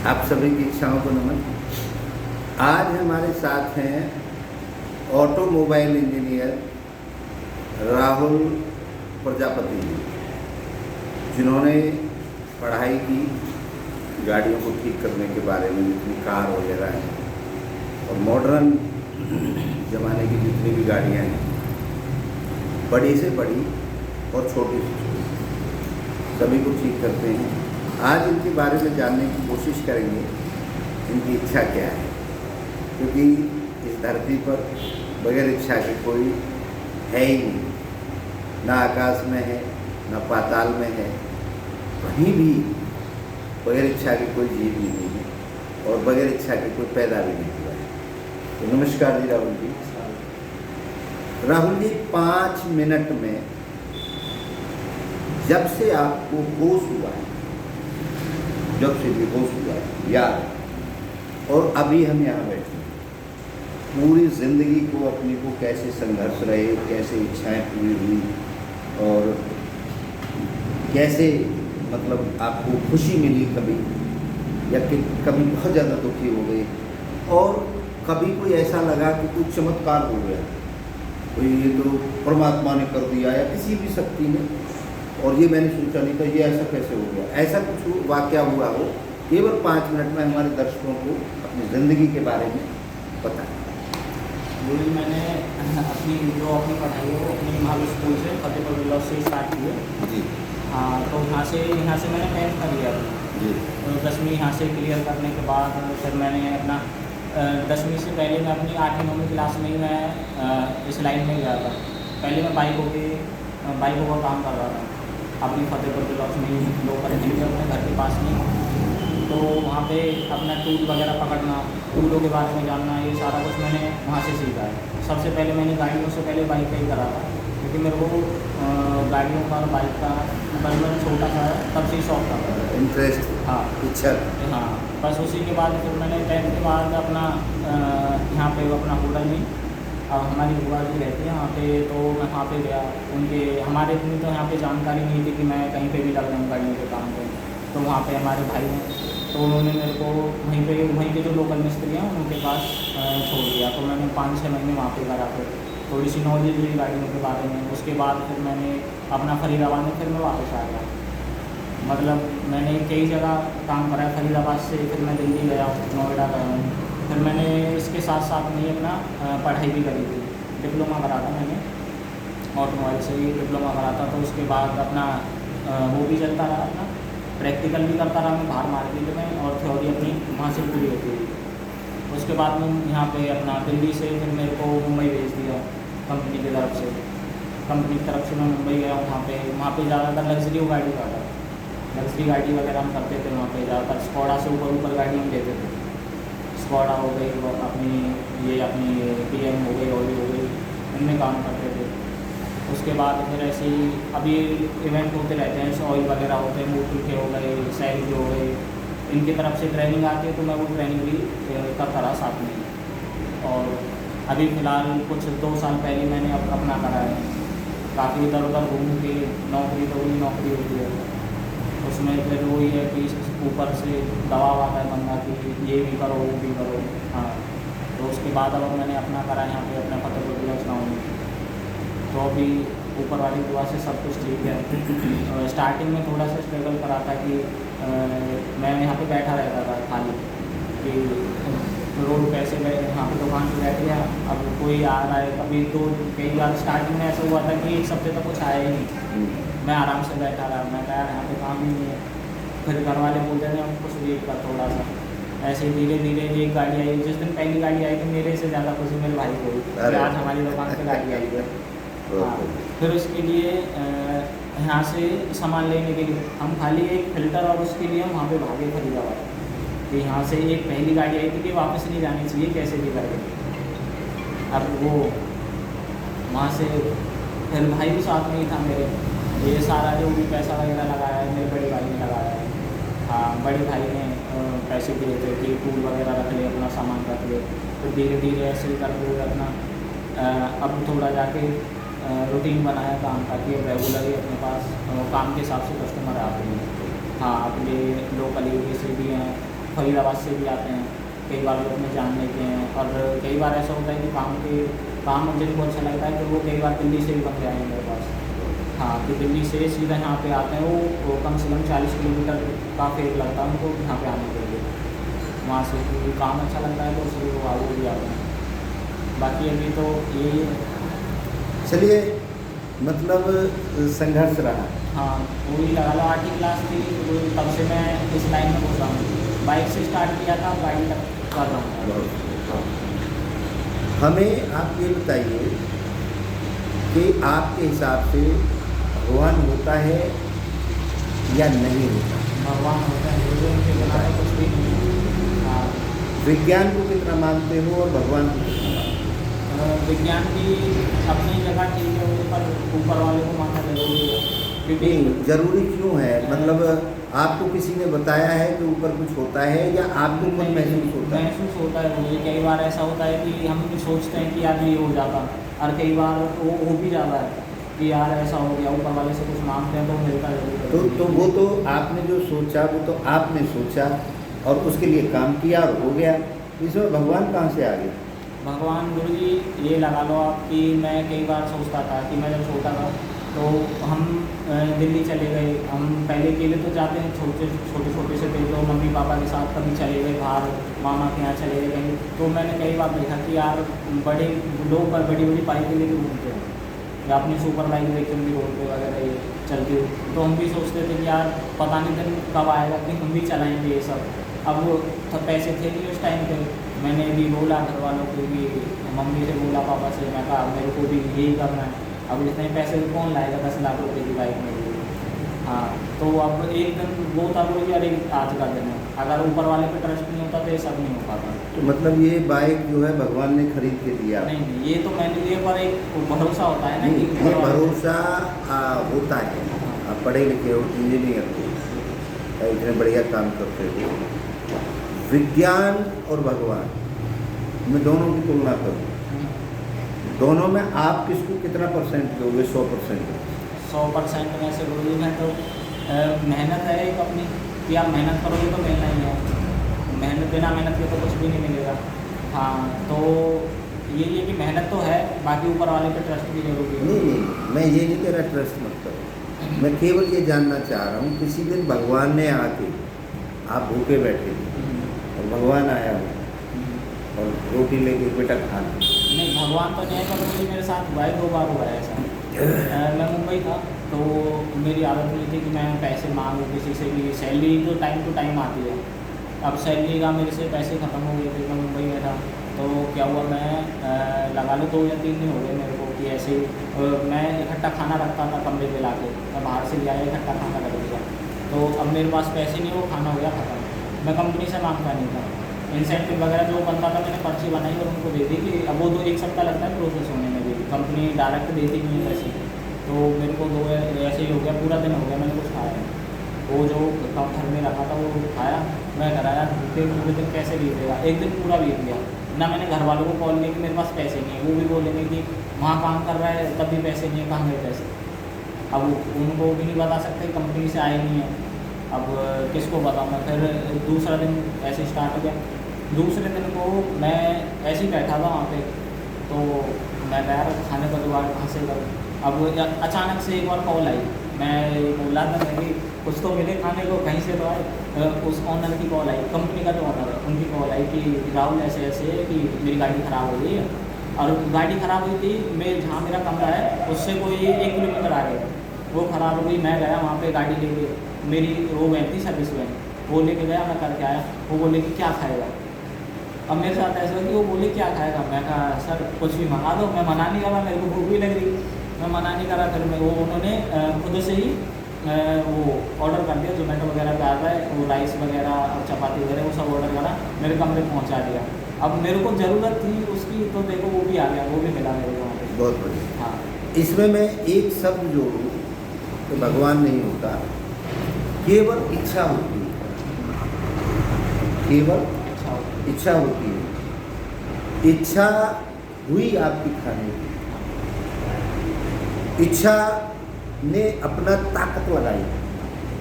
आप सभी की इच्छाओं को नमन। आज हमारे साथ हैं ऑटोमोबाइल इंजीनियर राहुल प्रजापति जी, जिन्होंने पढ़ाई की गाड़ियों को ठीक करने के बारे में, जितनी कार वगैरह हैं और मॉडर्न ज़माने की जितनी भी गाड़ियाँ हैं, बड़ी से बड़ी और छोटी से छोटी, सभी को ठीक करते हैं। आज इनके बारे में जानने की कोशिश करेंगे, इनकी इच्छा क्या है, क्योंकि इस धरती पर बगैर इच्छा के कोई है ही नहीं। ना आकाश में है, ना पाताल में है, कहीं भी बगैर इच्छा के कोई जीव नहीं है और बगैर इच्छा के कोई पैदा भी नहीं हुआ है। तो नमस्कार जी राहुल जी। राहुल जी, 5 मिनट में जब से आपको होश हुआ है, जब से भी होश हुआ है याद, और अभी हम यहाँ बैठे हैं, पूरी ज़िंदगी को अपने को कैसे संघर्ष रहे, कैसे इच्छाएं पूरी हुई और कैसे मतलब आपको खुशी मिली कभी, या कि कभी बहुत ज़्यादा दुखी हो गए और कभी कोई ऐसा लगा कि कुछ चमत्कार हो गया, कोई ये तो परमात्मा ने कर दिया या किसी भी शक्ति ने, और ये मैंने सोचा नहीं था, ये ऐसा कैसे हो गया, ऐसा कुछ वाक़या हुआ हो। केवल 5 मिनट में हमारे दर्शकों को अपनी ज़िंदगी के बारे में बताएं। वही मैंने अपनी पढ़ाई है वो अपनी महावीर स्कूल से फतेहपुर ब्लॉक से स्टार्ट की है जी। हाँ, तो यहाँ से मैंने 10th कर लिया जी। तो 10वीं यहाँ से क्लियर करने के बाद फिर मैंने अपना 10वीं से पहले मैं अपनी 8वीं 9वीं क्लास में ही मैं इस लाइन में गया था। पहले मैं बाइकों का काम कर रहा था अपनी फतेहपुर ब्लॉक में ही, लोकल हिल अपने घर के पास में। तो वहाँ पे अपना टूल वगैरह पकड़ना, टूलों के बारे में जानना, ये सारा कुछ मैंने वहाँ से सीखा है। सबसे पहले मैंने गाड़ियों से पहले बाइक का ही करा था, क्योंकि मेरे को गाड़ियों का और बाइक का बस मैंने छोटा था तब से शौक था, इंटरेस्ट, हाँ इच्छा। हाँ, बस उसी के बाद फिर मैंने 10th के बाद अपना यहाँ पे अपना होटल में अब हमारी बुआ जी रहती है वहाँ पे, तो मैं वहाँ पे गया। उनके हमारे इतनी तो यहाँ पे जानकारी नहीं थी कि मैं कहीं पे भी लग रहा हूँ गाड़ियों के काम पे। तो वहाँ पे हमारे भाई हैं, तो उन्होंने मेरे को वहीं पे जो लोकल मिस्त्री हैं उनके पास छोड़ दिया। तो मैंने 5-6 महीने वहाँ पे करा, फिर थोड़ी सी नॉलेज ली गाड़ियों के बारे में। उसके बाद फिर मैंने अपना फरीदाबाद में फिर मैं वापस आ गया। मतलब मैंने कई जगह काम करा है, फरीदाबाद से फिर मैं दिल्ली गया, नोएडा गया हूँ। फिर मैंने इसके साथ साथ में अपना पढ़ाई भी करी थी, डिप्लोमा करा था मैंने ऑटोमोबाइल से ही डिप्लोमा करा था। तो उसके बाद अपना वो भी चलता रहा, अपना प्रैक्टिकल भी करता रहा मैं बाहर मार्केट में, और थ्योरी अपनी वहाँ से पूरी होती थी। उसके बाद में यहाँ पे अपना दिल्ली से फिर मेरे को मुंबई भेज दिया कंपनी की तरफ से। कंपनी की तरफ से मैं मुंबई गया। वहाँ पे ज़्यादातर लग्जरी गाड़ी का था, लग्जरी गाड़ी वगैरह हम करते थे वहाँ पे ज़्यादातर। स्कोडा से ऊपर गाड़ी हम लेते थे, स्कोडा हो गई, अपनी PM हो गई, ऑडी हो गई, इनमें काम करते थे। उसके बाद फिर ऐसे ही अभी इवेंट होते रहते हैं, जैसे ऑयल वगैरह होते हैं, मोटर के हो गए, सैल के हो गए, इनकी तरफ से ट्रेनिंग आती है, तो मैं वो ट्रेनिंग भी करता रहा साथ में। और अभी फ़िलहाल कुछ 2 साल पहले मैंने अपना करा है। काफ़ी इधर उधर घूम के नौकरी तो वही नौकरी होती है, उसमें फिर वही है कि ऊपर से दबाव आता है बंदा कि ये भी करो वो भी करो। हाँ, तो उसके बाद अब मैंने अपना करा यहाँ पे अपना फतेहपुर ब्लॉक गाँव में। तो अभी ऊपर वाली दुआ से सब कुछ ठीक है। स्टार्टिंग में थोड़ा सा स्ट्रगल करा था कि मैं यहाँ पे बैठा रहता था खाली, कि रोड कैसे यहाँ पे दुकान पे बैठ गया, अब कोई आ रहा है। अभी तो कई बार स्टार्टिंग में ऐसा हुआ था कि 1 हफ्ते तक कुछ आया ही नहीं, मैं आराम से बैठा रहा। मैं कहा यहाँ पे काम ही नहीं है। फिर घर वाले बोलते थे हम कुछ वेट कर थोड़ा सा। ऐसे धीरे धीरे एक गाड़ी आई, जिस दिन पहली गाड़ी आई तो मेरे से ज़्यादा खुशी मेरे भाई को हुई, आज हमारी दुकान पे गाड़ी आई है। हाँ, फिर उसके लिए यहाँ से सामान लेने के लिए हम खाली एक फ़िल्टर, और उसके लिए हम वहाँ पे भागे फरीदाबाद कि यहाँ से एक पहली गाड़ी आई थी कि वापस नहीं जानी चाहिए कैसे भी करके। अब वो वहाँ से फिर भाई भी साथ में ही था मेरे, ये सारा जो भी पैसा वगैरह लगाया है मेरे बड़े भाई ने लगाया है। हाँ, बड़े भाई ने पैसे दिए थे कि टूल वगैरह रख ले, अपना सामान रख ले। तो धीरे धीरे ऐसे ही करते हुए अपना अब थोड़ा जाके रूटीन बनाया काम का कि रेगुलरली अपने पास काम के हिसाब से कस्टमर आते हैं। हाँ, अपने लोकल एरिया से भी हैं, फरीदाबाद से भी आते हैं, कई बार लोग अपने जान लेते हैं। और कई बार ऐसा होता है कि काम जिनको अच्छा लगता है तो वो कई बार दिल्ली से भी बन जाए मेरे पास। हाँ, तो दिल्ली से सीधा यहाँ पे आते हैं, वो कम से कम 40 किलोमीटर का फेर लगता है उनको यहाँ पे आने के लिए। वहाँ से क्योंकि काम अच्छा लगता है तो इसलिए वो भी आते हैं। बाकी अभी तो यही है। चलिए, मतलब संघर्ष रहा। हाँ, वही लगा लो 8वीं क्लास थी वो, तब से मैं इस लाइन में घुस रहा हूँ। बाइक से स्टार्ट किया था, गाड़ी तक कर रहा हूँ। हमें आप ये बताइए कि आपके हिसाब से भगवान होता है या नहीं होता? भगवान होता है, गुरु उनके बिना तो कुछ भी नहीं है। हाँ, विज्ञान को कितना मानते हो और भगवान को कितना मानते हो? विज्ञान की अपनी जगह ठीक है, वो पर ऊपर वाले को मानना जरूरी है क्योंकि जरूरी क्यों है? मतलब आपको किसी ने बताया है कि ऊपर कुछ होता है या आपको खुद महसूस होता है? महसूस होता है मुझे। कई बार ऐसा होता है कि हम भी सोचते हैं कि यार ये हो जाता, और कई बार वो हो भी जाता है कि यार ऐसा हो गया, ऊपर वाले से कुछ मांगते हैं तो मिलता जरूर है। तो वो तो आपने जो सोचा वो तो आपने सोचा और उसके लिए काम किया और हो गया। इसमें भगवान कहाँ से आ गए? भगवान गुरु जी ये लगा लो आप कि मैं कई बार सोचता था कि मैं जब छोटा था तो हम दिल्ली चले गए। हम पहले अकेले तो जाते हैं, छोटे छोटे से थे तो मम्मी पापा के साथ कभी चले गए बाहर, मामा के यहाँ चले गए कहीं। तो मैंने कई बार देखा कि यार बड़े लोग पर बड़ी बड़ी बाइकें लेके घूमते हैं या अपनी सुपर बाइक लेके भी रोड पे वगैरह ये चलती हुई। तो हम भी सोचते थे कि यार पता नहीं दिन कब आएगा कि हम भी चलाएँगे ये सब। अब तो पैसे थे नहीं उस टाइम पे। मैंने भी बोला घर वालों को भी, मम्मी से बोला, पापा से, मैं कहा मेरे को भी यही करना है। अब इतने पैसे कौन लाएगा 10 लाख रुपए की बाइक में भी। हाँ, तो अब एक दिन वो था बोले अरे आज का दिन है, अगर ऊपर वाले पे ट्रस्ट नहीं होता तो ये सब नहीं हो पाता। तो मतलब ये बाइक जो है भगवान ने खरीद के दिया? नहीं, ये तो मैंने लिए पर एक भरोसा होता है ना नहीं, कि ये भरोसा होता है। आप पढ़े लिखे हो, इंजीनियर हो, इतने बढ़िया काम करते हो। विज्ञान और भगवान मैं दोनों की तुलना करूँ, दोनों में आप किसको कितना परसेंट दोगे? 100%? 100% में से बोलिए मैं तो मेहनत है एक अपनी कि आप मेहनत करोगे तो मिलना ही है। मेहनत बिना मेहनत के तो कुछ भी नहीं मिलेगा। हाँ, तो ये कि मेहनत तो है, बाकी ऊपर वाले पे ट्रस्ट भी जरूरी है। नहीं, मैं ये नहीं कह रहा ट्रस्ट मत करो। मैं केवल ये जानना चाह रहा हूँ, किसी दिन भगवान ने आके, आप भूखे बैठे थे और भगवान आया हो और रोटी लेके बेटा खा लो। नहीं, भगवान तो नहीं है, पर मेरे साथ हुआ है, 2 बार हुआ है ऐसा। मैं मुंबई था तो मेरी आदत नहीं थी कि मैं पैसे मांगूँ किसी से भी। सैलरी तो टाइम टू टाइम आती है। अब सैलरी का मेरे से पैसे ख़त्म हो गए थे, मैं मुंबई में था। तो क्या हुआ, मैं लगा लो 2 या 3 दिन हो गए मेरे को कि ऐसे मैं इकट्ठा खाना रखता था कमरे पे लाके, मैं बाहर से ले आया इकट्ठा खाना रख दिया। तो अब मेरे पास पैसे नहीं, वो खाना हो गया ख़त्म। मैं कंपनी से मांगता नहीं था। इंसेंटिव वगैरह जो बनता था मैंने पर्ची बनाई और उनको दे दी कि अब वो 1 सप्ताह लगता है प्रोसेस होने में भी, कंपनी डायरेक्ट देती नहीं है पैसे। तो मेरे को 2 ऐसे ही हो गया, पूरा दिन हो गया मैंने कुछ खाया नहीं। वो जो कम घर में रखा था वो खाया। मैं घर आया, भूखे पूरे दिन कैसे बीतेगा, एक दिन पूरा बीत गया ना। मैंने घर वालों को कॉल किया कि मेरे पास पैसे नहीं है, वो भी बोलेंगे कि वहाँ काम कर रहा है तब भी पैसे नहीं है, कहाँ गए पैसे। अब उनको भी नहीं बता सकते, कंपनी से आए नहीं है, अब किसको बताऊँ मैं। फिर दूसरा दिन ऐसे स्टार्ट हो गया। दूसरे दिन को मैं ऐसे ही बैठा था वहाँ पे, तो मैं यार खाने का जुगाड़ कहाँ से करूँ। अब अचानक से एक बार कॉल आई, मैं बोला था मेरी कुछ तो मिले खाने को कहीं से तो आए। उस ऑनर की कॉल आई, कंपनी का जो ऑनर है उनकी कॉल आई कि राहुल ऐसे ऐसे कि मेरी गाड़ी ख़राब हो गई है। और गाड़ी ख़राब हुई थी, मैं जहाँ मेरा कमरा है उससे कोई 1 किलोमीटर आगे वो ख़राब हो गई। मैं गया वहाँ पे गाड़ी लेके, मेरी वो वैन थी सर्विस वैन, वो लेके गया, मैं करके आया। वो बोले कि क्या खाएगा। अब मेरे साथ ऐसा कि वो बोले क्या खाएगा। मैं कहा सर कुछ भी मंगा दो। मैं मना नहीं करा, मेरे को भूख भी लग रही, मैं मना नहीं करा। फिर मैं वो उन्होंने खुद से ही वो ऑर्डर कर दिया, जोमेटो वगैरह पे आता है, वो राइस वगैरह और चपाती वगैरह वो सब ऑर्डर करा, मेरे कमरे पहुंचा दिया। अब मेरे को ज़रूरत थी उसकी, तो देखो वो भी आ गया, वो भी मिला मेरे को वहाँ पे। बहुत बढ़िया। हाँ, इसमें मैं एक शब्द जोड़ूँ तो भगवान नहीं होता, केवल इच्छा होती है, केवल इच्छा होती है। इच्छा हुई आपकी खाने की, इच्छा ने अपना ताकत लगाई।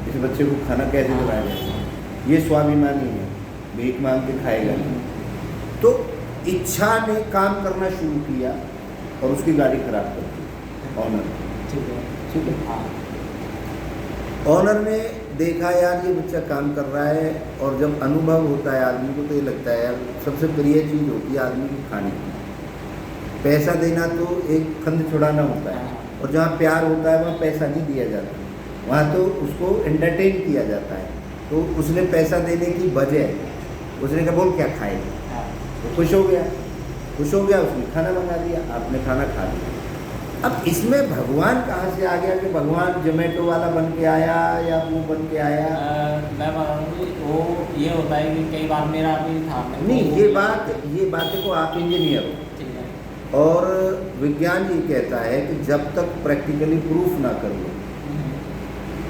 इस बच्चे को खाना कैसे लगाया जाए, ये स्वाभिमानी है, भीख मांग के खाएगा नहीं। तो इच्छा ने काम करना शुरू किया और उसकी गाड़ी खराब कर दी ऑनर। ठीक है। ठीक है। हाँ। ऑनर ने देखा यार ये बच्चा काम कर रहा है, और जब अनुभव होता है आदमी को तो ये लगता है यार सबसे प्रिय चीज़ होती है आदमी की खाने की। पैसा देना तो एक फंद छुड़ाना होता है, और जहाँ प्यार होता है वहाँ पैसा नहीं दिया जाता, वहाँ तो उसको एंटरटेन किया जाता है। तो उसने पैसा देने की वजह उसने कहा बोल क्या खाएगा, तो खुश हो गया, उसने खाना मंगा दिया, आपने खाना खा लिया। अब इसमें भगवान कहाँ से आ गया कि भगवान जोमेटो वाला बन के आया या वो बन के आया? मैं बता रहा हूँ वो ये होता है कि कई बार मेरा भी था। नहीं, ये बात को आप इंजीनियर हो, ठीक है। और विज्ञान ये कहता है कि जब तक प्रैक्टिकली प्रूफ ना कर लो,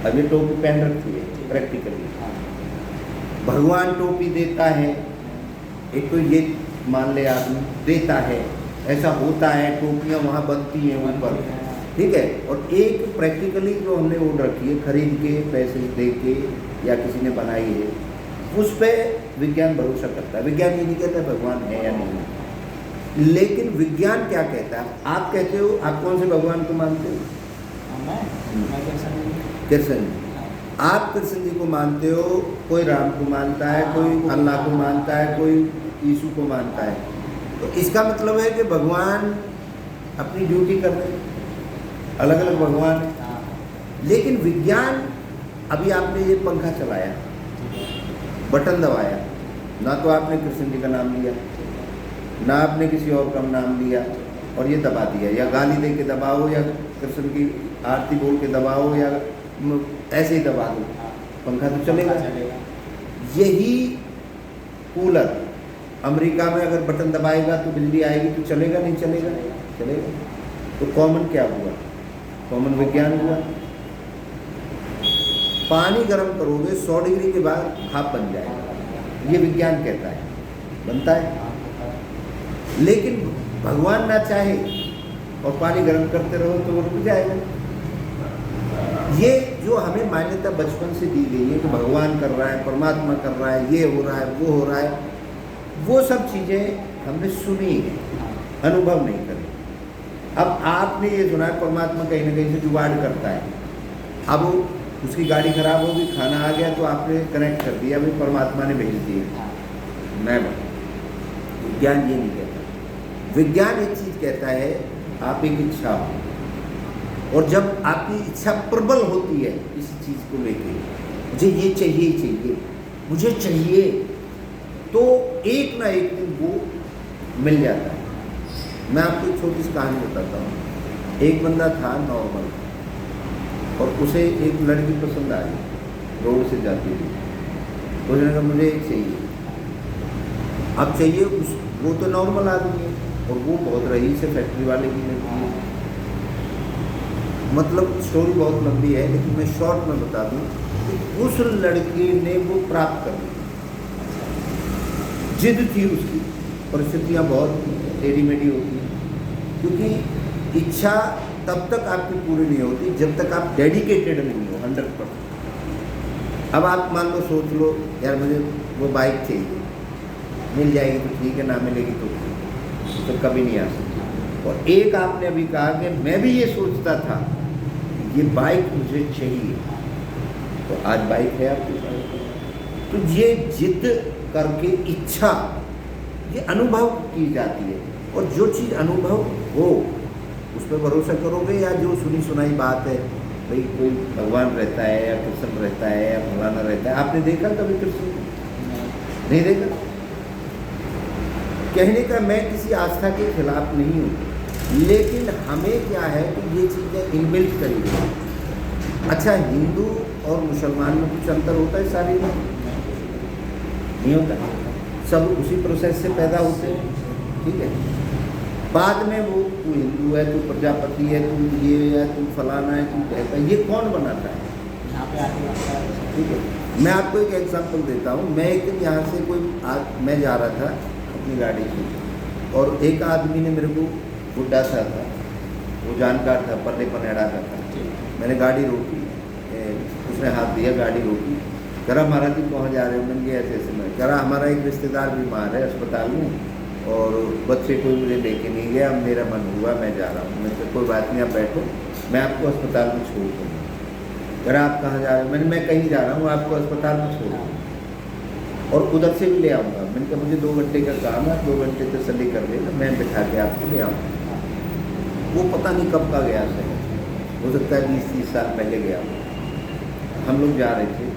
अब ये टोपी पहन रखी है प्रैक्टिकली, भगवान टोपी देता है, एक तो ये मान ले आदमी देता है, ऐसा होता है, टोपियाँ वहाँ बनती हैं ऊपर, ठीक है। और एक प्रैक्टिकली जो हमने ओढ़ रखी है खरीद के पैसे दे के या किसी ने बनाई है, उस पर विज्ञान भरोसा करता है। विज्ञान ये नहीं कहता भगवान है या नहीं, लेकिन विज्ञान क्या कहता है? आप कहते हो, आप कौन से भगवान को मानते हो? कृष्ण जी। आप कृष्ण जी को मानते हो, कोई राम को मानता है, कोई अल्लाह को मानता है, कोई यीशु को मानता है। तो इसका मतलब है कि भगवान अपनी ड्यूटी कर रहे हैं, अलग अलग भगवान है। लेकिन विज्ञान, अभी आपने ये पंखा चलाया, बटन दबाया, ना तो आपने कृष्ण जी का नाम लिया, ना आपने किसी और का नाम लिया, और ये दबा दिया, या गाली दे के दबाओ, या कृष्ण की आरती बोल के दबाओ, या ऐसे ही दबा दो, पंखा तो चलेगा। यही कूलर अमेरिका में अगर बटन दबाएगा तो बिजली आएगी, तो चलेगा नहीं चलेगा? चलेगा। तो कॉमन क्या हुआ? कॉमन विज्ञान हुआ। पानी गर्म करोगे 100 डिग्री के बाद भाप बन जाएगा, ये विज्ञान कहता है, बनता है। लेकिन भगवान ना चाहे और पानी गर्म करते रहो तो वो रुक जाएगा। ये जो हमें मान्यता बचपन से दी गई है कि भगवान कर रहा है, परमात्मा कर रहा है, ये हो रहा है, वो हो रहा है, वो सब चीज़ें हमने सुनी है, अनुभव नहीं करी। अब आपने ये सुना है परमात्मा कहीं ना कहीं से जुगाड़ करता है। अब उसकी गाड़ी खराब होगी, खाना आ गया, तो आपने कनेक्ट कर दिया, भाई परमात्मा ने भेज दिया। मैं विज्ञान ये नहीं कहता। विज्ञान एक चीज़ कहता है, आप एक इच्छा हो, और जब आपकी इच्छा प्रबल होती है इस चीज़ को लेके, मुझे ये चाहिए, मुझे चाहिए, तो एक ना एक दिन वो मिल जाता है। मैं आपको एक छोटी सी कहानी बताता हूँ। एक बंदा था नॉर्मल, और उसे एक लड़की पसंद आई, रोड से जाती थी, उसने कहा मुझे एक चाहिए। अब चाहिए वो तो नॉर्मल आदमी है, और वो बहुत रईस से फैक्ट्री वाले की लड़की है। मतलब स्टोरी बहुत लंबी है, लेकिन मैं शॉर्ट में बता दूं कि उस लड़की ने वो प्राप्त कर ली। जिद थी उसकी, परिस्थितियाँ बहुत टेढ़ी मेढ़ी होती हैं, क्योंकि इच्छा तब तक आपकी पूरी नहीं होती जब तक आप डेडिकेटेड नहीं हो 100%। अब आप मान लो, सोच लो यार मुझे वो बाइक चाहिए, मिल जाएगी तो ठीक है, ना मिलेगी तो कभी नहीं आ सकती। और एक आपने अभी कहा कि मैं भी ये सोचता था ये बाइक मुझे चाहिए, तो आज बाइक है आपके पास। तो ये जिद करके इच्छा, ये अनुभव की जाती है, और जो चीज़ अनुभव हो उस पर भरोसा करोगे, या जो सुनी सुनाई बात है, भाई कोई भगवान रहता है या कृष्ण रहता है या फलाना रहता है, आपने देखा कभी कृष्ण? नहीं देखा। कहने का मैं किसी आस्था के खिलाफ नहीं हूँ, लेकिन हमें क्या है कि ये चीज़ें इनबिल्ट करी गई। अच्छा, हिंदू और मुसलमान में कुछ अंतर होता है? सारी में नहीं होता, सब उसी प्रोसेस से पैदा होते हैं, ठीक है। बाद में वो तू हिंदू है, तू प्रजापति है, तू ये है, तू फलाना है, तू कहता है, ये कौन बनाता है? यहाँ पे आके, ठीक है। मैं आपको एक एग्जांपल देता हूँ। मैं एक दिन यहाँ से मैं जा रहा था अपनी गाड़ी से, और एक आदमी ने मेरे को, बुढ़ा सा था, वो जानकार था, पल्ले पनेड़ा का था। मैंने गाड़ी रोकी, उसने हाथ दिया, गाड़ी रोकी, कह रहा महाराज जी कहाँ जा रहे हो? मैंने कहा ऐसे ऐसे। मैं कह रहा हमारा एक रिश्तेदार बीमार है अस्पताल में और बच्चे कोई मुझे लेके नहीं गया, अब मेरा मन हुआ मैं जा रहा हूँ। मैंने कहा कोई बात नहीं, आप बैठो, मैं आपको अस्पताल में छोड़ दूँगा। कह रहा आप कहाँ जा रहे हो? मैं कहीं जा रहा हूँ, आपको अस्पताल में छोड़ दूँगा और उधर से भी ले आऊँगा। मैंने कहा मुझे 2 घंटे का काम है, 2 घंटे तसल्ली कर लेना, मैं बिठा के आपको ले आऊँगा। वो पता नहीं कब का गया से, हो सकता है 20-30 साल पहले गया। हम लोग जा रहे थे,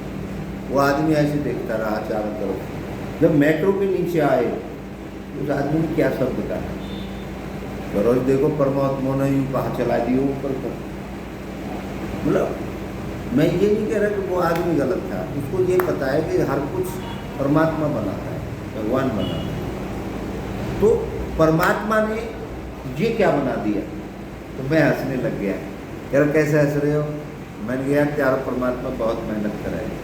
वो आदमी ऐसे देखता रहा चारों तरफ। जब मेट्रो के नीचे आए उस आदमी ने क्या शब्द कहा, रोज देखो परमात्मा ने यूँ कहा चला दिया ऊपर पर। मतलब मैं ये नहीं कह रहा कि वो आदमी गलत था, उसको ये पता है कि हर कुछ परमात्मा बनाता है, भगवान बनाता है। तो परमात्मा ने ये क्या बना दिया? तो मैं हंसने लग गया। यार कैसे हंस रहे हो? मैंने कहा यार परमात्मा बहुत मेहनत कर रहा है,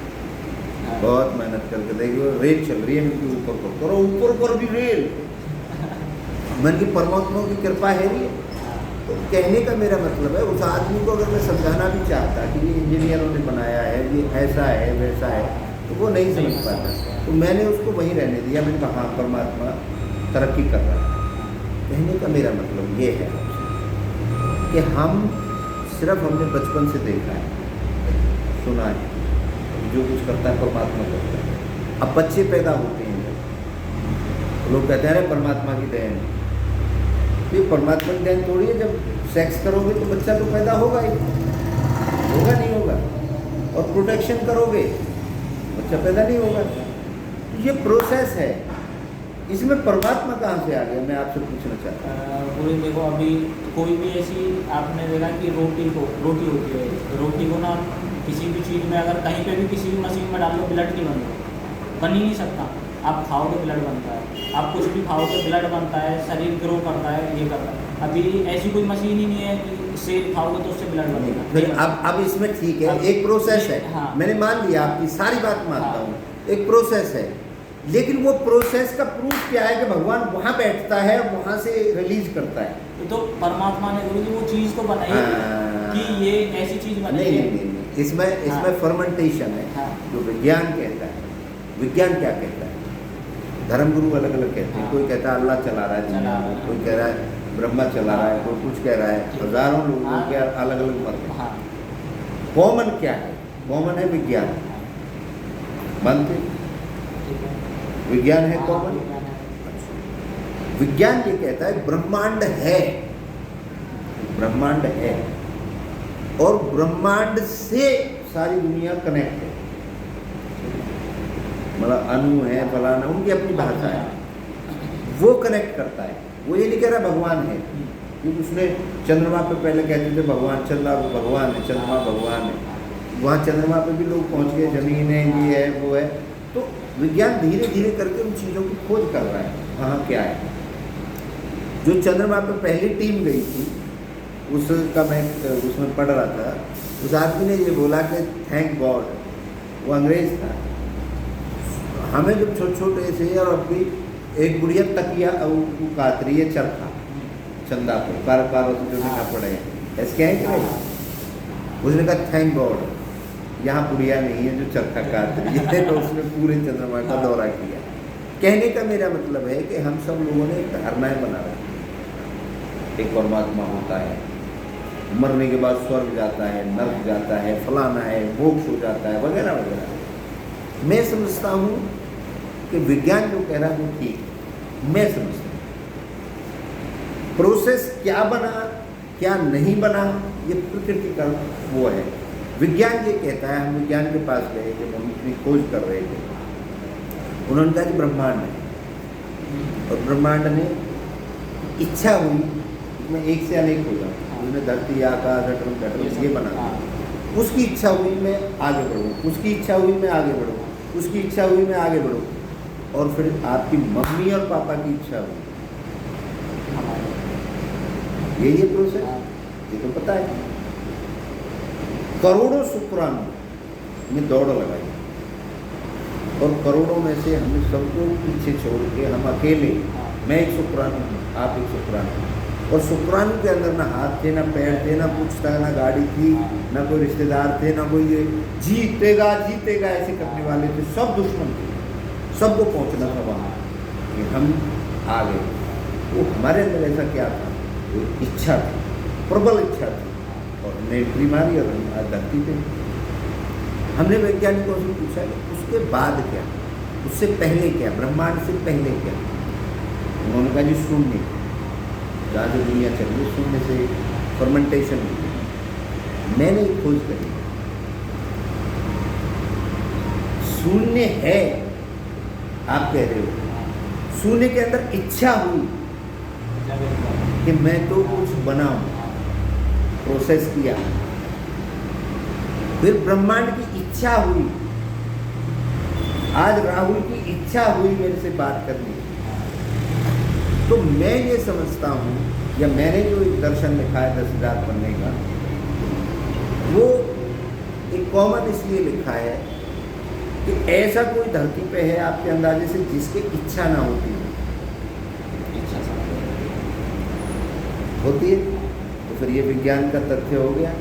बहुत मेहनत करके देखिए रेल चल रही है उनके ऊपर पर, करो ऊपर पर भी रेल। मैंने की परमात्मा की कृपा है ये। तो कहने का मेरा मतलब है उस आदमी को अगर मैं समझाना भी चाहता कि ये इंजीनियरों ने बनाया है, ये ऐसा है वैसा है, तो वो नहीं समझ पाता। तो मैंने उसको वहीं रहने दिया। मैंने कहा हाँ परमात्मा तरक्की कर रहा है। कहने का मेरा मतलब ये है कि हम सिर्फ हमने बचपन से देखा है, सुना है, जो कुछ करता है परमात्मा करता है। अब बच्चे पैदा होते हैं, लोग कहते हैं अरे परमात्मा की देन। ये परमात्मा की देन थोड़ी है, जब सेक्स करोगे तो बच्चा तो पैदा होगा ही, होगा नहीं होगा, और प्रोटेक्शन करोगे बच्चा पैदा नहीं होगा। ये प्रोसेस है, इसमें परमात्मा कहाँ से आ गया? मैं आपसे पूछना चाहता हूँ। पूरी देखो अभी कोई भी ऐसी आपने देखा कि रोटी होती है, रोटी को ना किसी भी चीज़ में अगर कहीं पे भी किसी भी मशीन में डाल लो ब्लड नहीं बन ही नहीं सकता। आप खाओगे ब्लड बनता है, आप कुछ भी खाओगे ब्लड बनता है, शरीर ग्रो करता है, ये करता है। अभी ऐसी कोई मशीन ही नहीं है कि सेब खाओगे तो उससे ब्लड बनेगा। नहीं, अब इसमें ठीक है, एक प्रोसेस है। हाँ। मैंने मान लिया, आपकी सारी बात मानता हूँ, एक प्रोसेस है। लेकिन वो प्रोसेस का प्रूफ क्या है कि भगवान वहाँ बैठता है, वहाँ से रिलीज करता है। तो परमात्मा ने गुरु जी वो चीज़ तो बनाई कि ये ऐसी चीज़ बनी है। नहीं, इसमें फर्मेंटेशन है जो विज्ञान कहता है। विज्ञान क्या कहता है? धर्मगुरु अलग अलग कहते हैं। कोई कहता है अल्लाह चला रहा है दुनिया को, कोई कह रहा है ब्रह्मा चला रहा है, कोई कुछ कह रहा है। हजारों लोगों के अलग अलग मत हैं। कॉमन क्या है? कॉमन है विज्ञान। मानते विज्ञान है कॉमन। विज्ञान ये कहता है ब्रह्मांड है, ब्रह्मांड है और ब्रह्मांड से सारी दुनिया कनेक्ट है। मतलब अणु है, फलाना, उनकी अपनी भाषा है, वो कनेक्ट करता है। वो ये नहीं कह रहा भगवान है, क्योंकि उसने चंद्रमा पे पहले कहते थे भगवान, चंद्रमा भगवान है, चंद्रमा भगवान है। वहाँ चंद्रमा पे भी लोग पहुँच गए, जमीन है, ये है, वो है। तो विज्ञान धीरे धीरे करके उन चीज़ों की खोज कर रहा है, वहाँ क्या है। जो चंद्रमा पे पहली टीम गई थी, उसका मैं उसमें पढ़ रहा था, उस आदमी ने ये बोला कि थैंक गॉड, वो अंग्रेज था। हमें जब छोटे छोटे से और अब भी एक बुढ़िया तकिया काट रही है चरखा चंदा पे, पारों से जो लिखा पड़े ऐसे क्या है कि नहीं? उसने कहा थैंक गॉड यहाँ बुढ़िया नहीं है जो चरखा काट रही है। तो उसने पूरे चंद्रमा का दौरा किया। कहने का मेरा मतलब है कि हम सब लोगों ने धारणाएं बना रखी। एक परमात्मा होता है, मरने के बाद स्वर्ग जाता है, नर्क जाता है, फलाना है, मोक्ष हो जाता है, वगैरह वगैरह। मैं समझता हूँ कि विज्ञान जो कह रहा है वो ठीक है। मैं समझता हूँ प्रोसेस क्या बना क्या नहीं बना ये प्रकृति का वो है। विज्ञान ये कहता है, हम विज्ञान के पास गए जब हम अपनी खोज कर रहे थे, उन्होंने कहा कि ब्रह्मांड है और ब्रह्मांड ने इच्छा हुई मैं एक से अनेक हो जाऊँ। उसने धरती आकाश अटल ये बना, उसकी इच्छा हुई मैं आगे बढ़ूँ, उसकी इच्छा हुई मैं आगे बढ़ूँ, उसकी इच्छा हुई मैं आगे बढ़ूँ, और फिर आपकी मम्मी और पापा की इच्छा हुई। ये प्रोसेस ये तो पता है। करोड़ों शुक्राणु में दौड़ लगाई और करोड़ों में से हमने सबको पीछे छोड़ के हम अकेले, मैं एक शुक्राणु हूँ, आप एक शुक्राणु, और शुक्राणु के अंदर ना हाथ थे, ना पैर थे, ना कुछ था, ना गाड़ी थी, ना कोई रिश्तेदार थे, ना कोई ये जीतेगा जीतेगा ऐसे करने वाले थे, सब दुश्मन थे, सबको पहुंचना था वहाँ कि हम आ गए। वो हमारे अंदर ऐसा क्या था, वो इच्छा थी, प्रबल इच्छा थी, और हमने एंट्री मारी और हम आज धरती पे। हमने वैज्ञानिकों से पूछा कि उसके बाद क्या, उससे पहले क्या, ब्रह्मांड से पहले क्या। उन्होंने कहा जी शून्य, जहाँ से दुनिया चल रही है शून्य से फर्मेंटेशन हुई। मैंने एक खोज करी, शून्य है आप कह रहे हो, शून्य के अंदर इच्छा हुई कि मैं तो कुछ बनाऊं, प्रोसेस किया, फिर ब्रह्मांड की इच्छा हुई, आज राहुल की इच्छा हुई मेरे से बात करने की। तो मैं ये समझता हूँ, या मैंने जो एक दर्शन लिखा है 10,000 बनने का, वो एक कॉमन इसलिए लिखा है कि ऐसा कोई धरती पे है आपके अंदाजे से जिसकी इच्छा ना होती हो, होती है, तो फिर ये विज्ञान का तथ्य हो गया।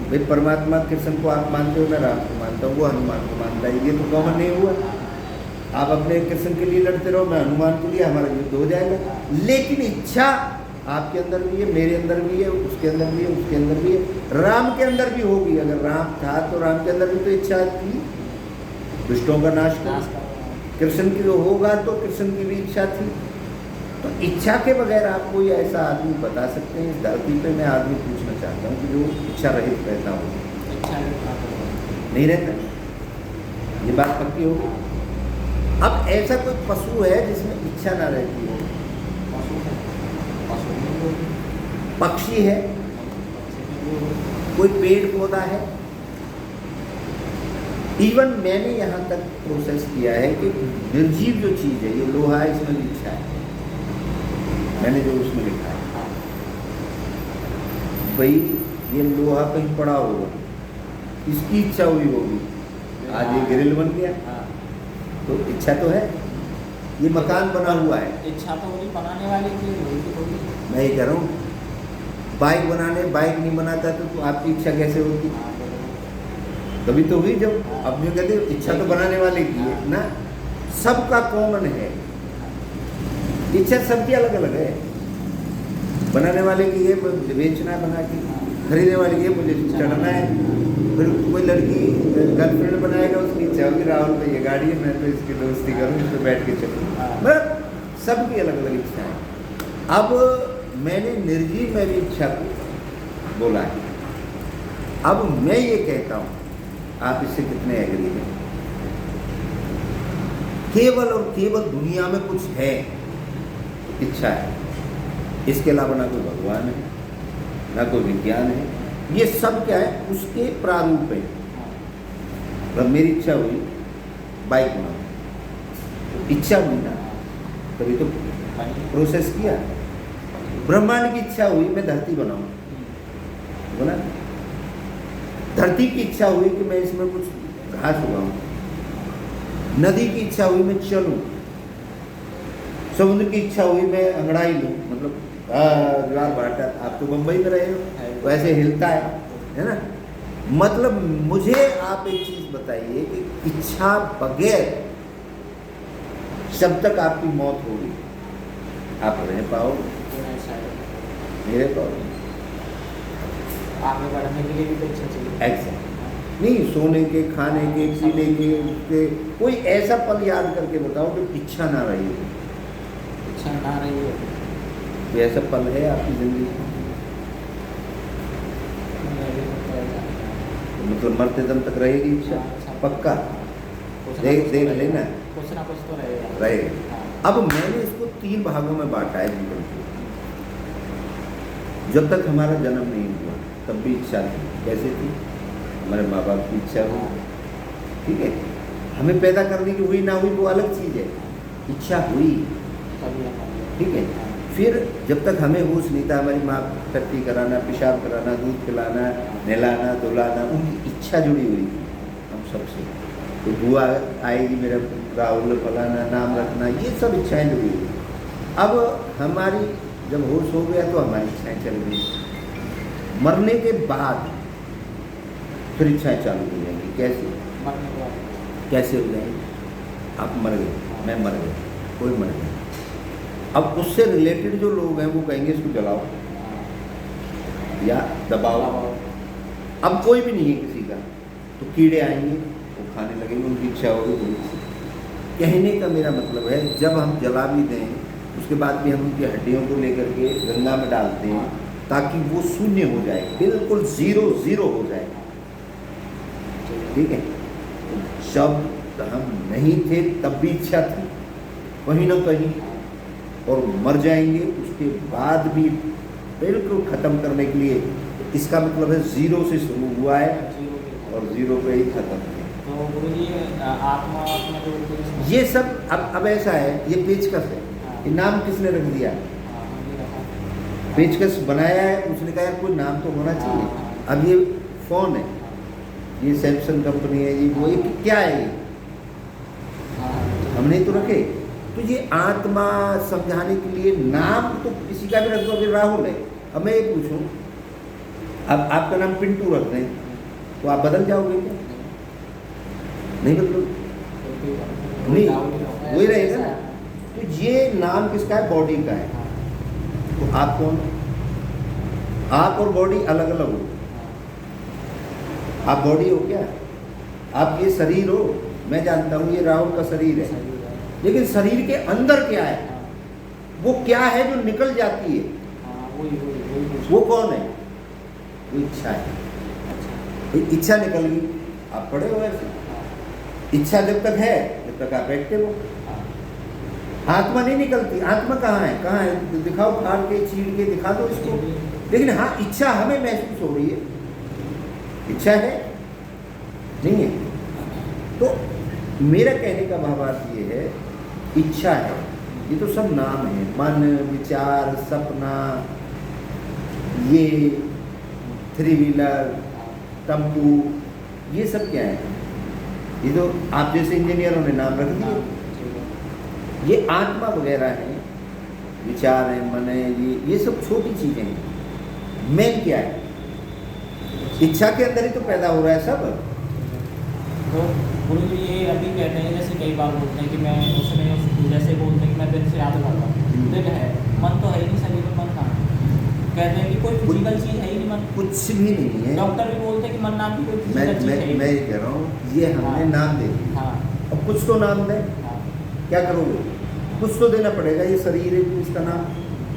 भाई परमात्मा कृष्ण को आप मानते हो, मैं राम को मानता हूँ, वो हनुमान को मानता है, ये तो कॉमन नहीं हुआ। आप अपने कृष्ण के लिए लड़ते रहो, मैं हनुमान के लिए, हमारा युद्ध हो जाएगा। लेकिन इच्छा आपके अंदर भी है, मेरे अंदर भी है, उसके अंदर भी है, उसके अंदर भी है, राम के अंदर भी होगी। अगर राम था तो राम के अंदर भी तो इच्छा थी, दुष्टों का नाश कर। कृष्ण की होगा तो कृष्ण की भी इच्छा थी। तो इच्छा के बगैर आप कोई ऐसा आदमी बता सकते हैं इस धरती पे? मैं आदमी पूछना चाहता हूँ कि जो इच्छा रहित रहता हो, नहीं रहता, ये बात पक्की होगी। अब ऐसा कोई पशु है जिसमें इच्छा ना रहती हो? पक्षी है, कोई पेड़ पौधा है। इवन मैंने यहाँ तक प्रोसेस किया है कि निर्जीव जो चीज़ है, ये लोहा है, इसमें भी इच्छा है। मैंने जो उसमें लिखा है भाई, ये लोहा कहीं पड़ा होगा, इसकी इच्छा हुई होगी, आज ये ग्रिल बन गया, तो इच्छा तो है। ये मकान बना हुआ है, इच्छा तो होगी बनाने वाले की, मैं ये कह रहा हूँ, बाइक बनाने, बाइक नहीं बनाता तो आपकी इच्छा कैसे होती? कभी तो हुई जब, अब जो कहते इच्छा तो बनाने वाले की है ना। सबका कॉमन है, इच्छा सबकी अलग अलग है। बनाने वाले की ये बेचना है, बना के, खरीदने वाले की ये मुझे चढ़ना है। फिर कोई लड़की गर्लफ्रेंड बनाएगा, उसकी इच्छा होगी राहुल पे ये गाड़ी है, मैं तो इसकी दोस्ती करूँ, इस पर बैठ के चलूँ। मतलब सबकी अलग अलग इच्छा है। अब मैंने निर्जीव में भी इच्छा को बोला है। अब मैं ये कहता हूँ, आप इससे कितने एग्री हैं? केवल और केवल दुनिया में कुछ है, इच्छा है, इसके अलावा ना कोई भगवान है, ना कोई विज्ञान है। ये सब क्या है? उसके प्रारूप है। मतलब मेरी इच्छा हुई बाइक बनाऊं, तो इच्छा हुई ना, तभी तो प्रोसेस किया। ब्रह्मांड की इच्छा हुई मैं धरती बनाऊं, बना। धरती की इच्छा हुई कि मैं इसमें कुछ घास उगाऊं, नदी की इच्छा हुई मैं चलूं, समुद्र की इच्छा हुई मैं अंगड़ाई लूं, मतलब ज्वार भाटा। आप तो मुंबई में रहे हो, तो ऐसे हिलता है ना। मतलब मुझे आप एक चीज बताइए कि इच्छा बगैर जब तक आपकी मौत होगी आप रह पाओगे? नहीं रह पाओगे। आगे बढ़ने के लिए भी तो इच्छा चाहिए। एग्जैक्ट नहीं, सोने के, खाने के, पीने के, कोई ऐसा पल याद करके बताओ कि इच्छा ना रही हो। इच्छा ना रही हो, कोई ऐसा पल है आपकी जिंदगी में? मतलब मरते दम तक रहेगी इच्छा, पक्का? देख लेना, कुछ ना कुछ तो रहेगा। अब मैंने इसको 3 भागों में बांटा है जीवन को। जब तक हमारा जन्म नहीं हुआ तब भी इच्छा थी। कैसे थी? हमारे माँ बाप की इच्छा हुई, ठीक है। हमें पैदा करने की हुई ना हुई वो अलग चीज़ है, इच्छा हुई, ठीक है। फिर जब तक हमें होश नहीं था, हमारी माँ टट्टी कराना, पेशाब कराना, दूध पिलाना, नहलाना, धुलाना, उनकी इच्छा जुड़ी हुई थी हम सबसे। तो बुआ आएगी, मेरा राहुल फलाना नाम रखना, ये सब इच्छाएं जुड़ी हुई। अब हमारी जब होश हो गया तो हमारी इच्छाएं चल गई। मरने के बाद फिर इच्छाएं चालू हो जाएंगी। कैसे? मरने के बाद कैसे हो जाएंगी? आप मर गए, मैं मर गया, कोई मर गया। अब उससे रिलेटेड जो लोग हैं वो कहेंगे इसको जलाओ या दबाओ। अब कोई भी नहीं है किसी का, तो कीड़े आएंगे, वो खाने लगेंगे, उनकी इच्छा होगी। कहने का मेरा मतलब है, जब हम जला भी दें उसके बाद भी हम उनकी हड्डियों को लेकर के गंगा में डालते हैं ताकि वो शून्य हो जाए, बिल्कुल ज़ीरो हो जाए। ठीक है? जब हम नहीं थे तब भी इच्छा थी कहीं ना कहीं, और मर जाएंगे उसके बाद भी बिल्कुल ख़त्म करने के लिए। इसका मतलब है ज़ीरो से शुरू हुआ है और ज़ीरो पे ही ख़त्म है। तो गुरुजी आत्मा अपने जो ये सब अब ऐसा है, ये पेचकस है। ये नाम किसने रख दिया? पेचकस बनाया है, उसने कहा यार कोई नाम तो होना चाहिए। अब ये फ़ोन है, ये सैमसंग कंपनी है, ये वो, ये क्या है? ये हमने तो रखे। तो ये आत्मा समझाने के लिए नाम तो किसी का भी रख दो। अभी राहुल है, अब मैं ये पूछूं, अब आपका नाम पिंटू रख दें तो आप बदल जाओगे क्या? नहीं बदलोगे, नहीं, वही रहेगा ना। तो ये नाम किसका है? बॉडी का है। तो आप कौन? आप और बॉडी अलग अलग हो। आप बॉडी हो क्या? आप ये शरीर हो, मैं जानता हूँ ये राहुल का शरीर है, लेकिन शरीर के अंदर क्या है? वो क्या है जो निकल जाती है? वो कौन है? वो इच्छा है। इच्छा निकल गई, आप पड़े हो ऐसे। इच्छा जब तक है जब तक आप एक्टिव हो। आत्मा नहीं निकलती। आत्मा कहाँ है? कहाँ है? दिखाओ, फाड़ के चीर के दिखा दो इसको। लेकिन हाँ, इच्छा हमें महसूस हो रही है। इच्छा है? नहीं है। तो मेरा कहने का भावार्थ ये है, इच्छा है, ये तो सब नाम है। मन, विचार, सपना, ये थ्री व्हीलर, टम्पू, ये सब क्या है? ये तो आप जैसे इंजीनियरों ने नाम रख दिए। ये आत्मा वगैरह है, विचार है, मन है, ये सब छोटी चीज़ें हैं। मेन क्या है? इच्छा के अंदर ही तो पैदा हो रहा है सब। तो गुरु जी ये अभी कहते हैं, जैसे कई बार बोलते हैं कि मैं उसमें, जैसे बोलते हैं कि मैं दिल से याद करता हूँ, दिल है, मन तो है ही नहीं, शरीर में मन कहाँ है? कहते हैं कि कोई फिजिकल चीज़ है ही नहीं मन। कुछ भी नहीं है। डॉक्टर भी बोलते हैं कि मन नाम की कोई फिजिकल चीज़ है ही मैं ये कह रहा हूँ, ये हमने नाम दे दिया। हाँ, अब कुछ तो नाम दें। क्या करोगे? कुछ तो देना पड़ेगा। ये शरीर है तो इसका नाम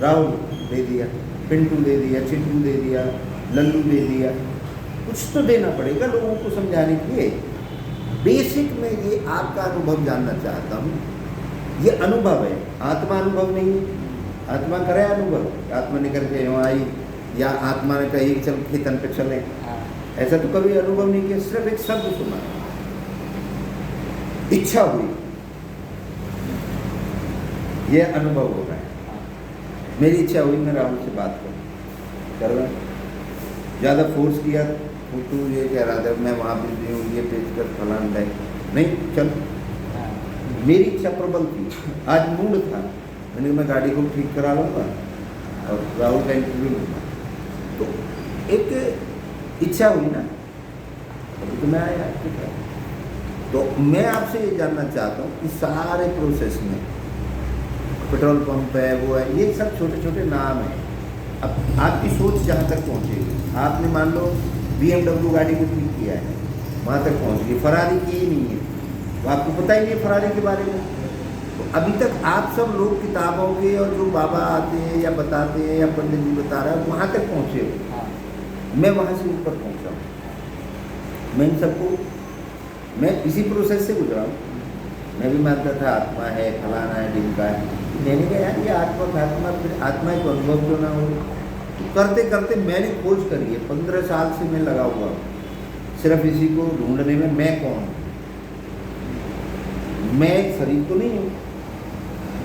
राहुल दे दिया, पिंटू दे दिया, चिंटू दे दिया, लल्लू दे दिया। कुछ तो देना पड़ेगा लोगों को समझाने के लिए। बेसिक में ये आपका अनुभव जानना चाहता हूँ। ये अनुभव है, आत्मा अनुभव नहीं है। आत्मा करे अनुभव, आत्मा निकल के यहाँ आई, या आत्मा ने कही चल खेतन पे चले, ऐसा तो कभी अनुभव नहीं किया। सिर्फ एक शब्द सुना, इच्छा हुई, ये अनुभव हो रहा है। मेरी इच्छा हुई मैं राहुल से बात करूँ, कर रहा, ज़्यादा फोर्स किया, तू ये कह रहा था मैं वहाँ बिजी हूँ, ये पेज कर फलान है, नहीं चल। मेरी इच्छा प्रबल थी, आज मूड था, मैंने मैं गाड़ी को ठीक करा लूँगा और राहुल का इंटरव्यू लूँगा। तो एक इच्छा हुई ना, तो मैं आया। ठीक है, तो मैं आपसे ये जानना चाहता हूँ कि सारे प्रोसेस में पेट्रोल पंप है, वो है, ये सब छोटे छोटे नाम हैं। अब आपकी सोच जहाँ तक पहुँचेगी, आपने मान लो BMW गाड़ी को ठीक किया है, वहाँ तक पहुँच गई, फरारी की ही नहीं है, तो आपको पता ही नहीं है फरारी के बारे में। तो अभी तक आप सब लोग किताबों के और जो बाबा आते हैं या बताते हैं या पंडित जी बता रहा है वहाँ तक पहुँचे हो। मैं वहाँ से ऊपर पहुँचा हूँ। मैं इन सबको, मैं इसी प्रोसेस से गुजरा हूँ। मैं भी मानता था आत्मा है, फलाना है, ढिमका है। मैंने कहा यार ये आत्मा एक अनुभव क्यों ना हो। तो करते करते मैंने खोज करी है, 15 साल से मैं लगा हुआ हूँ सिर्फ इसी को ढूंढने में, मैं कौन हूँ। मैं एक शरीर तो नहीं हूँ।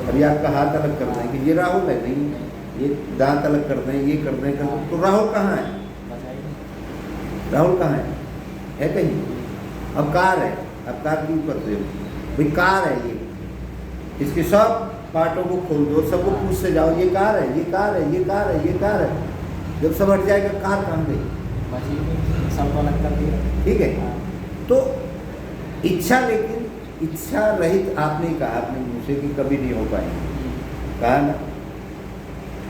अभी आपका हाथ अलग कर दें कि ये राहुल है, नहीं, ये दांत अलग कर दें, ये कर दें, तो राहुल कहाँ है? राहुल कहाँ है कहीं? अब कार है, अब कार की ऊपर से भाई कार है, ये इसके सब पार्टों को खोल दो, सबको पूछते जाओ ये कार है, ये कार है, ये कार है, ये कार है। जब सब हट जाएगा कार कहाँ गई? सबको अलग कर दिया। ठीक है। तो इच्छा, लेकिन इच्छा रहित आपने कहा अपने मुँह से कि कभी नहीं हो पाएंगे, कहा ना।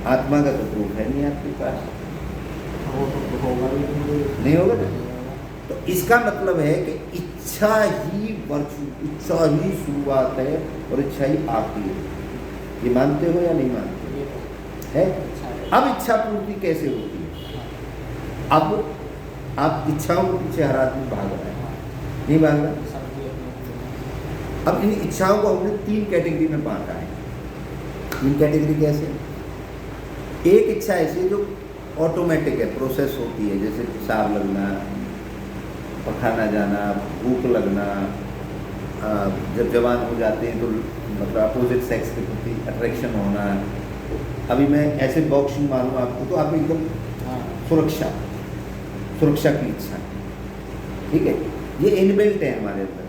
आत्मा का तो प्रूफ है नहीं आपके पास, वो तो होगा भी नहीं होगा ना। तो इसका मतलब है कि इच्छा ही वर्चू, इच्छा ही शुरुआत है और इच्छा ही आखिरी है। ये मानते हो या नहीं मानते? है। अब इच्छा पूर्ति कैसे होती है? अब आप इच्छाओं के पीछे हर आदमी भाग रहा है, नहीं भाग रहा? अब इन इच्छाओं को हमने 3 कैटेगरी में बांटा है। 3 कैटेगरी कैसे? एक इच्छा ऐसी है जो ऑटोमेटिक है, प्रोसेस होती है, जैसे पेशाब लगना, पखाना जाना, भूख लगना, जब जवान हो जाते हैं तो मतलब अपोजिट सेक्स के प्रति अट्रैक्शन होना। अभी मैं ऐसे बॉक्सिंग मारूँ आपको तो आप एकदम सुरक्षा की इच्छा, ठीक है, ये इनबिल्ट है हमारे अंदर।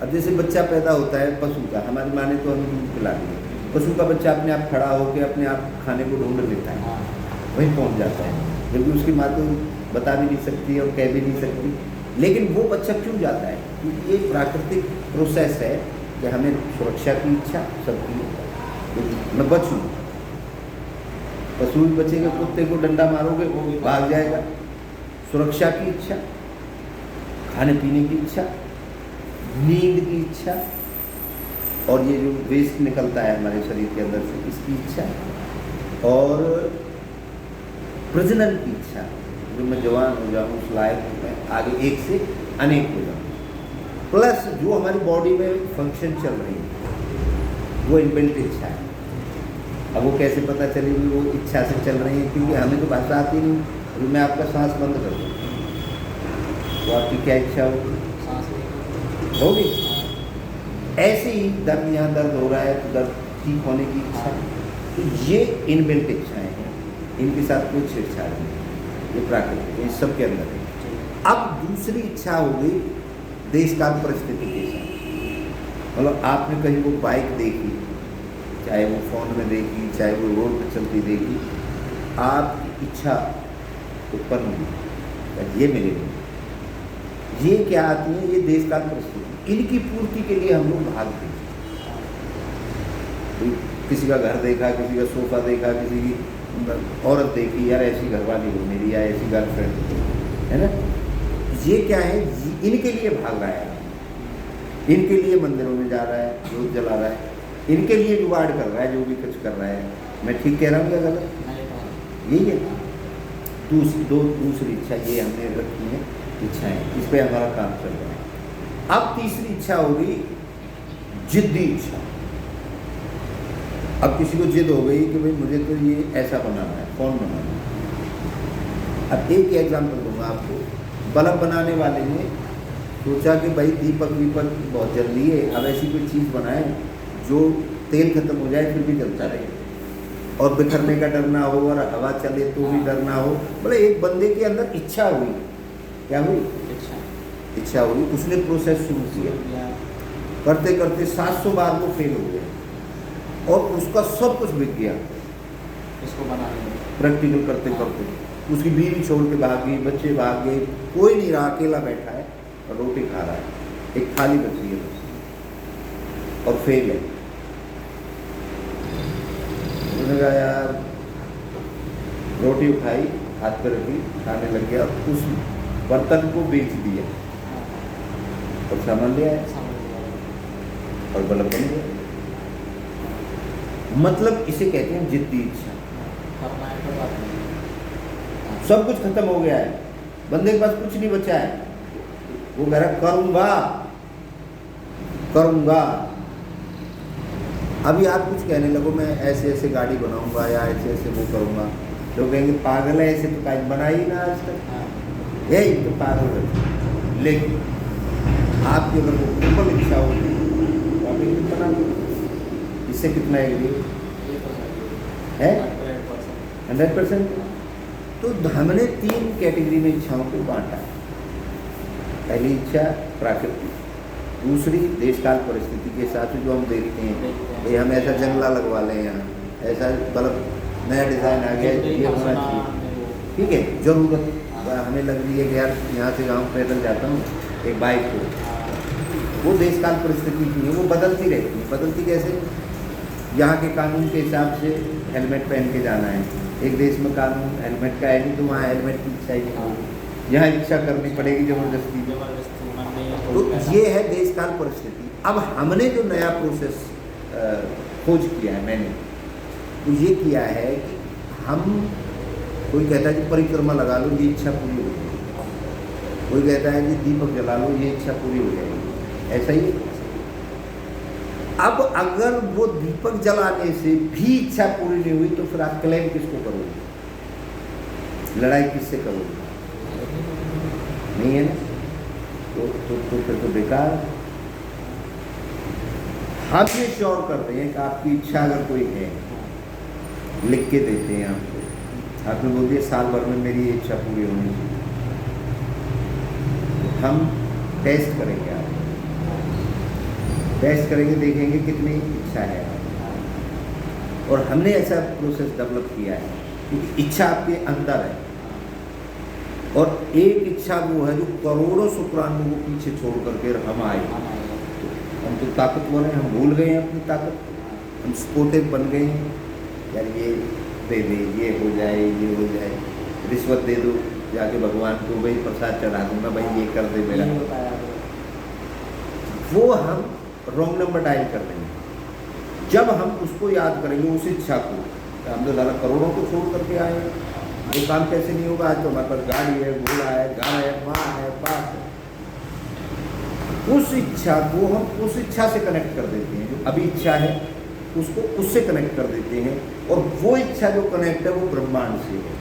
अब जैसे बच्चा पैदा होता है पशु का, हमारी माँ ने तो हमें दूध पिला दिया, पशु का बच्चा अपने आप खड़ा होकर अपने आप खाने को ढूंढ लेता है, वहीं पहुंच जाता है, जबकि उसकी माँ तो बता भी नहीं सकती और कह भी नहीं सकती। लेकिन वो बच्चा क्यों जाता है? क्योंकि ये प्राकृतिक प्रोसेस है कि हमें सुरक्षा की इच्छा सबकी, मैं बचूँ। पशु भी बचेगा, कुत्ते को डंडा मारोगे वो भी भाग जाएगा। सुरक्षा की इच्छा, खाने पीने की इच्छा, नींद की इच्छा, और ये जो वेस्ट निकलता है हमारे शरीर के अंदर से इसकी इच्छा, और प्रजनन की इच्छा, जो मैं जवान हो जाऊँ, उस लायक मैं आगे एक से अनेक हो जाऊँ। प्लस जो हमारी बॉडी में फंक्शन चल रही है वो इनबिल्ट इच्छा है। अब वो कैसे पता चलेगी वो इच्छा से चल रही है? क्योंकि हमें तो भाषा आती नहीं। अभी मैं आपका सांस बंद कर दूँ तो आपकी क्या इच्छा होगी? ऐसे ही दर्द, यहाँ दर्द हो रहा है तो दर्द ठीक होने की इच्छा। तो ये इनबिल्ट इच्छाएँ हैं, इनके साथ कोई छेड़छाड़ नहीं, ये प्राकृतिक है, इस सब के अंदर है। अब दूसरी इच्छा हो गई देश काल परिस्थिति के साथ। मतलब आपने कहीं वो बाइक देखी, चाहे वो फ़ोन में देखी, चाहे वो रोड पर चलती देखी, आपकी इच्छा उत्पन्न हुई, ये मिलेगी। ये क्या आती है? ये देश काल परिस्थिति, इनकी पूर्ति के लिए हम लोग भागते हैं। किसी का घर देखा, किसी का सोफा देखा, किसी की औरत देखी, यार ऐसी घरवाली हो मेरी, या ऐसी गर्लफ्रेंड, है ना। ये क्या है? इनके लिए भाग रहा है, इनके लिए मंदिरों में जा रहा है, जोत जला रहा है, इनके लिए जुगाड़ कर रहा है, जो भी कुछ कर रहा है। मैं ठीक कह रहा हूँ या गलत? यही है। दूसरी इच्छा ये हमने रखी है, इच्छाएं, इस पर हमारा काम चल रहा है। अब तीसरी इच्छा होगी जिद्दी इच्छा। अब किसी को जिद हो गई कि भाई मुझे तो ये ऐसा बनाना है, फ़ोन बनाना है। अब एक एग्जाम्पल दूंगा आपको। बल्ब बनाने वाले ने सोचा कि भाई दीपक बहुत जल्दी है, अब ऐसी कोई चीज़ बनाए जो तेल खत्म हो जाए फिर भी जलता रहे, और बिखरने का डर ना हो, और हवा चले तो भी डर ना हो। बोले एक बंदे के अंदर इच्छा हुई, क्या हुई? इच्छा हुई। उसने प्रोसेस शुरू किया, करते करते 700 बार वो फेल हो गया, और उसका सब कुछ बिक गया इसको बनाने में। प्रैक्टिकल करते करते उसकी बीवी छोड़ के भाग गई, बच्चे भाग गए, कोई नहीं रहा, अकेला बैठा है और रोटी खा रहा है, एक थाली बची है बस, और फेल है। उसने कहा यार, रोटी उठाई, हाथ पर रखी, खाने लग गया, उस बर्तन को बेच दिया और सामान ले आया और बल्ब बन गया। मतलब इसे कहते हैं जिद्दी इच्छा। सब कुछ खत्म हो गया है, बंदे के पास कुछ नहीं बचा है, वो कह रहा करूंगा करूंगा। अभी आप कुछ कहने लगो, मैं ऐसे ऐसे गाड़ी बनाऊंगा या ऐसे ऐसे वो करूंगा, लोग कहेंगे पागल है, ऐसे तो काज बनाई ना आज तक, यही तो पागल है। लेकिन आपकी अगर वो प्रबल इच्छा होगी तो आप एक बना दो। इससे कितना एग्री है? 100%। तो हमने 3 कैटेगरी में इच्छाओं को बांटा है। पहली इच्छा प्राकृतिक, दूसरी देश काल परिस्थिति के हिसाब से जो हम देखते हैं, ये हम ऐसा जंगला लगवा लें यहाँ, ऐसा मतलब नया डिज़ाइन आ गया, ये होना चाहिए। ठीक है, ज़रूरत हमें लग रही है कि यार यहाँ से गाँव पैदल जाता हूँ एक बाइक को, वो देश काल परिस्थिति की है, वो बदलती रहती है। बदलती कैसे? यहाँ के कानून के हिसाब से हेलमेट पहन के जाना है, एक देश में कानून हेलमेट का है नहीं तो वहाँ हेलमेट की इच्छा ही नहीं, यहाँ इच्छा करनी पड़ेगी ज़बरदस्ती। तो ये है देश काल परिस्थिति। अब हमने जो नया प्रोसेस खोज किया है, मैंने तो ये किया है कि हम, कोई कहता है कि परिक्रमा लगा लो ये इच्छा पूरी हो जाएगी, कोई कहता है कि दीपक जला लो ये इच्छा पूरी हो जाएगी, ऐसा ही। अब अगर वो दीपक जलाने से भी इच्छा पूरी नहीं हुई तो फिर आप क्लेम किसको करोगे, लड़ाई किससे करोगे? नहीं है ना, तो फिर तो बेकार। हम ये श्योर करते हैं कि आपकी इच्छा अगर कोई है, लिख के देते हैं आपको, आपने बोल दिया साल भर में मेरी ये इच्छा पूरी होनी चाहिए, तो हम टेस्ट करेंगे, आप टेस्ट करेंगे, देखेंगे कितनी इच्छा है। और हमने ऐसा प्रोसेस डेवलप किया है क्योंकि इच्छा आपके अंदर है, और एक इच्छा वो है जो करोड़ों शुक्राणुओं को पीछे छोड़ करके हम आए। हम तो ताकतवर हैं, हम भूल गए हैं अपनी ताकत, हम सपोर्टिव बन गए हैं। यार ये दे दे, ये हो जाए, ये हो जाए, रिश्वत दे दो, जाके भगवान को भाई प्रसाद चढ़ा दूंगा, भाई ये कर दे मेरा, वो हम रॉन्ग नंबर डायल कर देंगे। जब हम उसको याद करेंगे, उस इच्छा को, तो हम तो ज़्यादा करोड़ों को छोड़ करके आए हैं, ये काम कैसे नहीं होगा? आज तो हमारे पास गाड़ी है, घोड़ा है, गाय है, माँ है, बाप है। उस इच्छा को हम उस इच्छा से कनेक्ट कर देते हैं, जो अभी इच्छा है उसको उससे कनेक्ट कर देते हैं, और वो इच्छा जो कनेक्ट है वो ब्रह्मांड से है।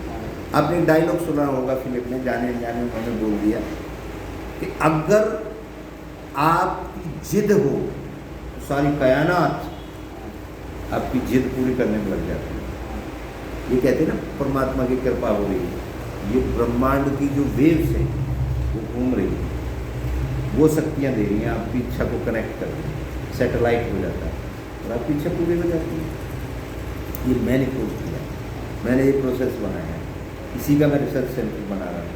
आपने डायलॉग सुना होगा फिलिप ने, जाने अनजाने उन्होंने बोल दिया कि अगर आपकी जिद हो तो सारी कायनात आपकी जिद पूरी करने में लग जाती है। ये कहते हैं ना परमात्मा की कृपा हो रही है, ये ब्रह्मांड की जो वेव्स है वो घूम रही है, वो शक्तियाँ दे रही हैं, आपकी इच्छा को कनेक्ट कर रही है, सैटेलाइट हो जाता है और आपकी इच्छा पूरी हो जाती है। ये मैंने खोज किया, मैंने ये प्रोसेस बनाया है, इसी का मैं रिसर्च सेंटर बना रहा हूँ।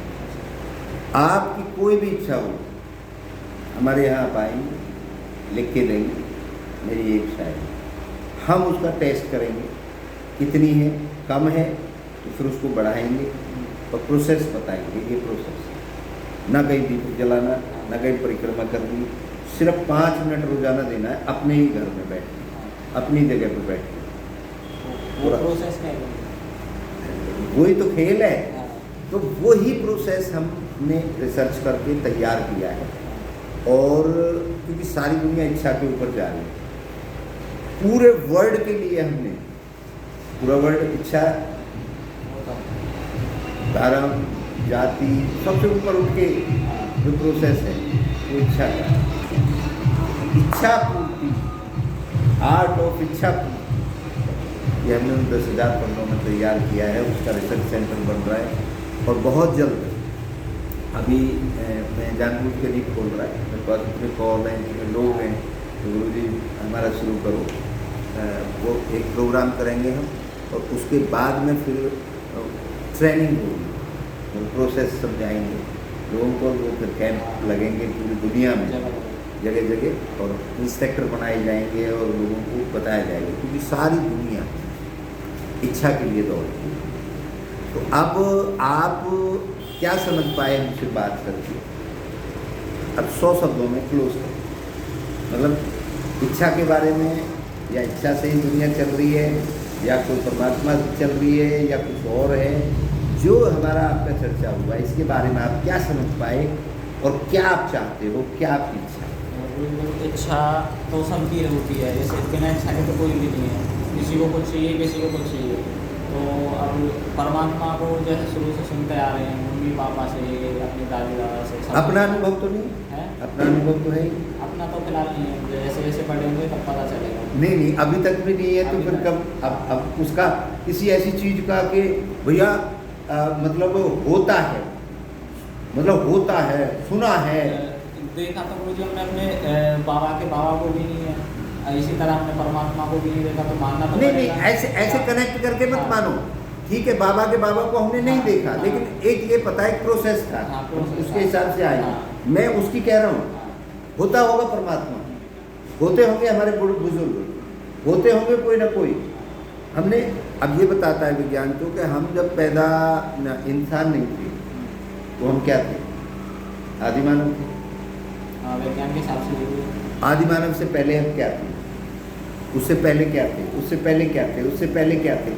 आपकी कोई भी इच्छा हो हमारे यहाँ आप आएंगे, लिख के देंगे मेरी ये इच्छा है, हम उसका टेस्ट करेंगे कितनी है, कम है तो फिर उसको बढ़ाएंगे और प्रोसेस बताएंगे। ये प्रोसेस ना कहीं दीपक जलाना, ना कहीं परिक्रमा करनी, सिर्फ 5 मिनट रोजाना देना है अपने ही घर में बैठ के, अपनी जगह पर बैठ के। वो प्रोसेस है, वही तो खेल है। तो वही प्रोसेस हमने रिसर्च करके तैयार किया है, और क्योंकि सारी दुनिया इच्छा के ऊपर जा रही है, पूरे वर्ल्ड के लिए हमने, पूरा वर्ल्ड इच्छा, धर्म, जाति, सबसे ऊपर उठ के जो प्रोसेस है वो इच्छा का, इच्छा पूर्ति, आर्ट ऑफ इच्छा पूर्ति, ये हमने 10,000 पन्नों में तैयार किया है, उसका रिसर्च सेंटर बन रहा है। और बहुत जल्द, अभी मैं जानबूझ के नहीं खोल रहा है, मेरे पास इतने कॉल हैं, लोग हैं, तो गुरु जी हमारा शुरू करो, वो एक प्रोग्राम करेंगे हम, और उसके बाद में फिर ट्रेनिंग होगी, प्रोसेस समझाएंगे लोगों को, वो फिर कैंप लगेंगे पूरी दुनिया में, जगह जगह, और इंस्पेक्टर बनाए जाएंगे और लोगों को बताया जाएगा, क्योंकि सारी दुनिया इच्छा के लिए दौड़ती है। तो अब आप क्या समझ पाए हमसे बात करके? अब 100 शब्दों में क्लोज करें, मतलब इच्छा के बारे में, या इच्छा से ही दुनिया चल रही है, या कोई परमात्मा से चल रही है, या कुछ और है, जो हमारा आपका चर्चा हुआ, इसके बारे में आप क्या समझ पाए और क्या आप चाहते हो, क्या आपकी इच्छा है? इच्छा तो सबकी होती है, जैसे बिना इच्छा के तो कोई भी नहीं है, किसी को कुछ चाहिए, किसी को कुछ चाहिए। तो अब परमात्मा को जैसे शुरू से सुनते आ रहे हैं, मम्मी पापा से, अपने दादी दादा से, अपना अनुभव तो नहीं है, अपना अनुभव तो है ही, अपना तो फिलहाल नहीं है, जैसे जैसे पढ़े होंगे तब पता चलेगा। नहीं, अभी तक भी नहीं है, तो फिर कब? अब उसका किसी ऐसी चीज़ का कि भैया मतलब होता है, मतलब होता है, सुना है, देखा तो गुरुजी हमने अपने बाबा के बाबा को भी नहीं है, इसी तरह हमने परमात्मा को भी नहीं देखा तो मानना तो नहीं पड़ेगा। ऐसे ऐसे हाँ। कनेक्ट करके मत हाँ। मानो। ठीक है, बाबा के बाबा को हमने नहीं हाँ। देखा, हाँ। लेकिन एक ये पता है प्रोसेस था, हाँ, प्रोसेस उसके था। हिसाब से आए। हाँ। मैं उसकी कह रहा हूँ, हाँ। होता होगा परमात्मा, होते होंगे हमारे बुजुर्ग, होते होंगे कोई ना कोई। हमने अब ये बताता है विज्ञान तो कि हम जब पैदा इंसान नहीं थे तो हम क्या थे? आदि मानव थे। हाँ, वैज्ञान के हिसाब से ये आदि मानव से पहले हम क्या थे? उससे पहले क्या थे? उससे पहले क्या थे? उससे पहले क्या थे?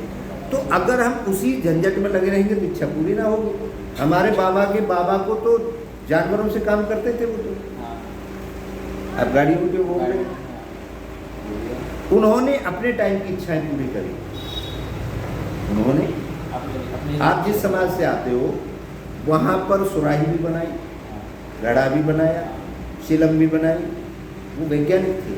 तो अगर हम उसी झंझट में लगे रहेंगे तो इच्छा पूरी ना होगी। हमारे बाबा के बाबा को तो जानवरों से काम करते थे वो तो, हाँ। अब गाड़ियों के वो गाड़ी- गए। हाँ। उन्होंने अपने टाइम की इच्छाएं पूरी करी। उन्होंने, अपने आप जिस समाज से आते हो वहाँ पर सुराही भी बनाई, घड़ा भी बनाया, शिलम भी बनाई, वो वैज्ञानिक थे।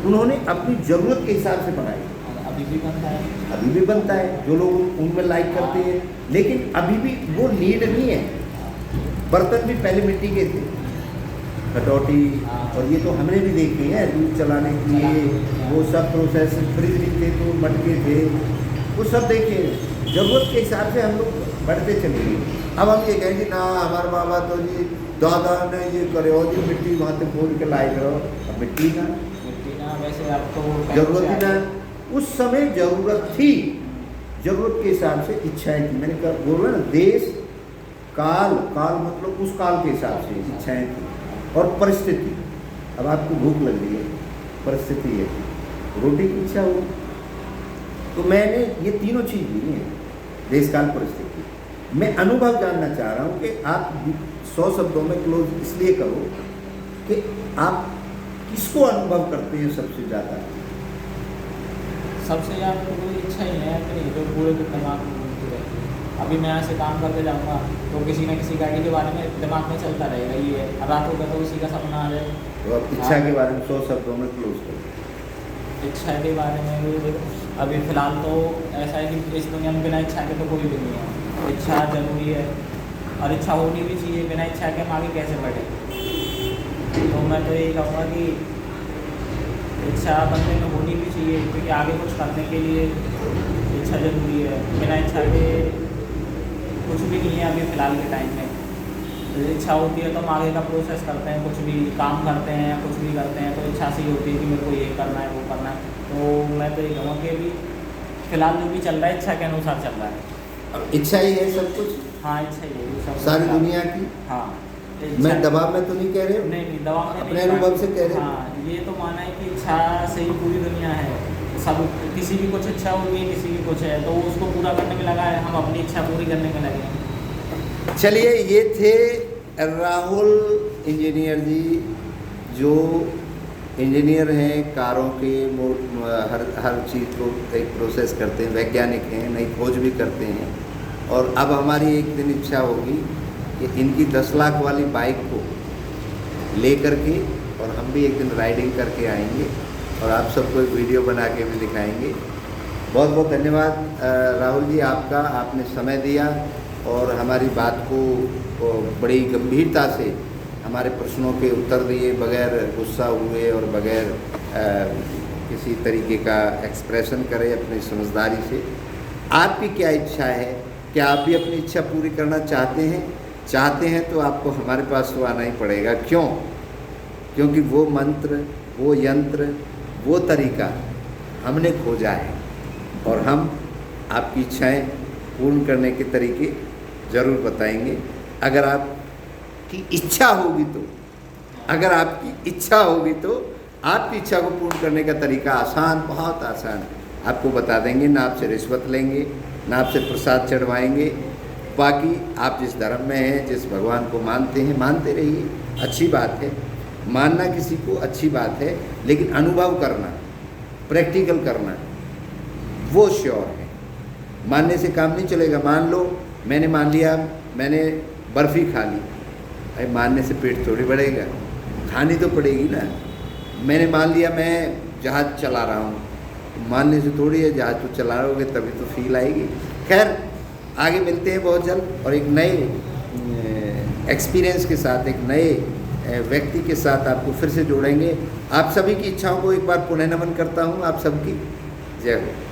उन्होंने अपनी ज़रूरत के हिसाब से बनाई। अभी भी बनता है। अभी भी बनता है, जो लोग उनमें लाइक करते हैं, लेकिन अभी भी वो नीड नहीं है। बर्तन भी पहले मिट्टी के थे, कटौती, और ये तो हमने भी देखे हैं दूध चलाने के लिए, वो सब प्रोसेस, फ्रिज नहीं थे तो मटके थे, वो सब देखे। ज़रूरत के हिसाब से हम लोग बढ़ते चले गए। अब हम ये कहें कि ना हमारे बाबा तो जी दादा ने ये करे और जी मिट्टी वहाँ से खोद के लाए करो, अब मिट्टी ना, वैसे अब तो जरूरत ही ना। उस समय जरूरत थी, जरूरत के हिसाब से इच्छाएं थी। मैंने कहा बोल रहा ना, देश काल, काल मतलब उस काल के हिसाब से इच्छाएं थी, और परिस्थिति। अब आपको भूख लग रही है, परिस्थिति है, रोटी की इच्छा हो, तो मैंने ये तीनों चीज़ ली है, देश काल परिस्थिति। मैं अनुभव जानना चाह रहा हूँ कि आप 100 शब्दों में क्लोज इसलिए करो कि आप किसको अनुभव करते हैं सबसे ज़्यादा? सबसे ज़्यादा तो कोई इच्छा ही है कि नहीं, जो पूरे दिमाग में घूमती रहती है। अभी मैं ऐसे काम करके जाऊँगा तो किसी न किसी गाड़ी के बारे में दिमाग में चलता रहेगा, ये है रात होगा तो उसी का सपना आ जाए। तो आप इच्छा के बारे में 100 शब्दों में क्लोज करो। इच्छा के बारे में भी देखो, अभी फ़िलहाल तो ऐसा है कि इस दुनिया में बिना इच्छा के तो कोई भी नहीं है। इच्छा ज़रूरी है, और इच्छा होनी भी चाहिए। बिना इच्छा के हम आगे कैसे बढ़े? तो मैं तो यही कहूँगा कि इच्छा बंदे में होनी भी चाहिए, क्योंकि आगे कुछ करने के लिए इच्छा ज़रूरी है। बिना इच्छा के कुछ भी नहीं है अभी फ़िलहाल के टाइम में। तो इच्छा होती है तो हम आगे का प्रोसेस करते हैं, कुछ भी काम करते हैं, कुछ भी करते हैं तो इच्छा से ही होती है कि मेरे को ये करना है, वो करना है। तो मैं तो ये कहूँगा कि अभी फ़िलहाल जो भी चल रहा है इच्छा के अनुसार चल रहा है। अब इच्छा ही है सब कुछ, हाँ, इच्छा ही है सब सारी दुनिया की। हाँ, मैं दबाव में तो नहीं कह रहे हो, नहीं दबाव में अपने नहीं, अनुभव से कह रहे हो। हाँ, ये तो माना है कि इच्छा से ही पूरी दुनिया है। सब किसी की कुछ इच्छा होती है, किसी की कुछ है, तो वो उसको पूरा करने में लगा है, हम अपनी इच्छा पूरी करने में लगे हैं। चलिए, ये थे राहुल इंजीनियर जी, जो इंजीनियर हैं, कारों के हर चीज़ को एक प्रोसेस करते हैं, वैज्ञानिक हैं, नई खोज भी करते हैं। और अब हमारी एक दिन इच्छा होगी कि इनकी 10 लाख वाली बाइक को ले करके, और हम भी एक दिन राइडिंग करके आएंगे और आप सबको एक वीडियो बना के भी दिखाएंगे। बहुत बहुत धन्यवाद राहुल जी आपका, आपने समय दिया और हमारी बात को बड़ी गंभीरता से हमारे प्रश्नों के उत्तर दिए, बगैर गुस्सा हुए और बगैर किसी तरीके का एक्सप्रेशन करे, अपनी समझदारी से। आपकी क्या इच्छा है? क्या आप भी अपनी इच्छा पूरी करना चाहते हैं? चाहते हैं तो आपको हमारे पास तो आना ही पड़ेगा। क्यों? क्योंकि वो मंत्र, वो यंत्र, वो तरीका हमने खोजा है, और हम आपकी इच्छाएं पूर्ण करने के तरीके ज़रूर बताएंगे। अगर आपकी इच्छा होगी तो, अगर आपकी इच्छा होगी तो आपकी इच्छा को पूर्ण करने का तरीका आसान, बहुत आसान आपको बता देंगे। ना आपसे रिश्वत लेंगे, ना आपसे प्रसाद चढ़वाएंगे। बाकी आप जिस धर्म में हैं, जिस भगवान को मानते हैं, मानते रहिए, अच्छी बात है। मानना किसी को अच्छी बात है, लेकिन अनुभव करना, प्रैक्टिकल करना, वो श्योर है। मानने से काम नहीं चलेगा। मान लो मैंने मान लिया, मैंने बर्फ़ी खा ली, भाई मानने से पेट थोड़ी बढ़ेगा, खानी तो पड़ेगी ना। मैंने मान लिया मैं जहाज़ चला रहा हूँ, मानने से थोड़ी है, जहाज़ तो चला रहोगे तभी तो फील आएगी। खैर, आगे मिलते हैं बहुत जल्द और एक नए एक्सपीरियंस के साथ, एक नए व्यक्ति के साथ आपको फिर से जोड़ेंगे। आप सभी की इच्छाओं को एक बार पुनः नमन करता हूँ। आप सबकी जय हो।